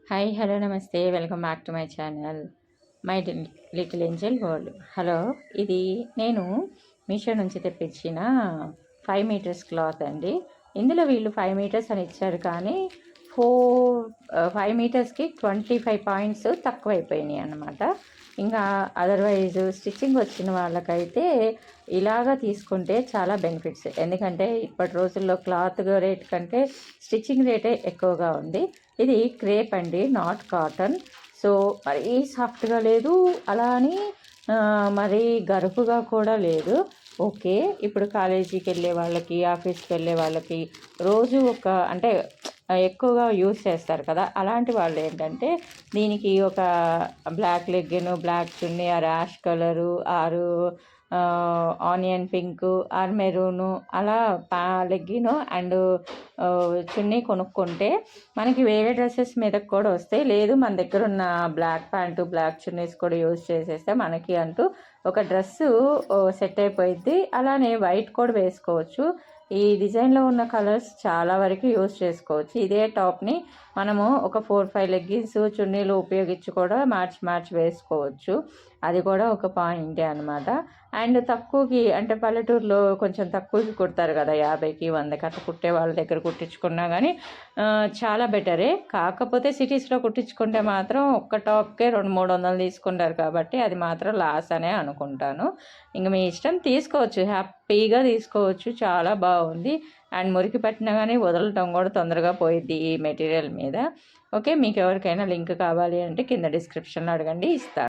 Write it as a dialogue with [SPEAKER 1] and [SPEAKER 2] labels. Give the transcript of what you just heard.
[SPEAKER 1] Hi hello నమస్తే welcome back to my channel my little Angel world. Hello, ఇది నేను మీషో నుంచి తెప్పించిన 5 మీటర్స్ క్లాత్ అండి. ఇందులో వీళ్ళు 5 మీటర్స్ అని ఇచ్చారు, కానీ 5 మీటర్స్కి 25 పాయింట్స్ తక్కువైపోయినాయి అన్నమాట. ఇంకా అదర్వైజ్ స్టిచ్చింగ్ వచ్చిన వాళ్ళకైతే ఇలాగా తీసుకుంటే చాలా బెనిఫిట్స్. ఎందుకంటే ఇప్పటి రోజుల్లో క్లాత్ రేట్ కంటే స్టిచ్చింగ్ రేటే ఎక్కువగా ఉంది. ఇది క్రేప్ అండి, నాట్ కాటన్. సో మరీ సాఫ్ట్గా లేదు, అలా అని మరీ గరుకుగా కూడా లేదు. ఓకే, ఇప్పుడు కాలేజీకి వెళ్ళే వాళ్ళకి, ఆఫీస్కి వెళ్ళే వాళ్ళకి రోజు అంటే ఎక్కువగా యూస్ చేస్తారు కదా, అలాంటి వాళ్ళు ఏంటంటే దీనికి ఒక బ్లాక్ లెగ్గిన్, బ్లాక్ చున్నీ, ఆ ర్యాష్ కలరు, ఆరు ఆనియన్ పింక్, ఆర్ మెరూను, అలా లెగ్గిన్ అండ్ చున్నీ కొనుక్కుంటే మనకి వేరే డ్రెస్సెస్ మీదకి కూడా వస్తాయి. లేదు మన దగ్గర ఉన్న బ్లాక్ ప్యాంటు, బ్లాక్ చున్నీస్ కూడా యూజ్ చేసేస్తే మనకి అంటూ ఒక డ్రెస్సు సెట్ అయిపోయింది. అలానే వైట్ కూడా వేసుకోవచ్చు. ఈ డిజైన్లో ఉన్న కలర్స్ చాలా వరకు యూజ్ చేసుకోవచ్చు. ఇదే టాప్ని మనము ఒక 4-5 లెగ్గిన్స్, చున్నీలు ఉపయోగించి కూడా మార్చి వేసుకోవచ్చు. అది కూడా ఒక పాయింటే అనమాట. అండ్ తక్కువకి, అంటే పల్లెటూరులో కొంచెం తక్కువకి కుడతారు కదా, 50కి 100కి అట్లా కుట్టే వాళ్ళ దగ్గర కుట్టించుకున్నా కానీ చాలా బెటరే. కాకపోతే సిటీస్లో కుట్టించుకుంటే మాత్రం ఒక్క టాప్కే 200-300 తీసుకుంటారు, కాబట్టి అది మాత్రం లాస్ అనే అనుకుంటాను. ఇంక మీ ఇష్టం, తీసుకోవచ్చు, హ్యాపీగా తీసుకోవచ్చు. చాలా బాగుంది. అండ్ మురికి పట్టినా కానీ వదలటం కూడా తొందరగా పోయిద్ది ఈ మెటీరియల్ మీద. ఓకే, మీకు ఎవరికైనా లింక్ కావాలి అంటే కింద డిస్క్రిప్షన్లో అడగండి, ఇస్తాను.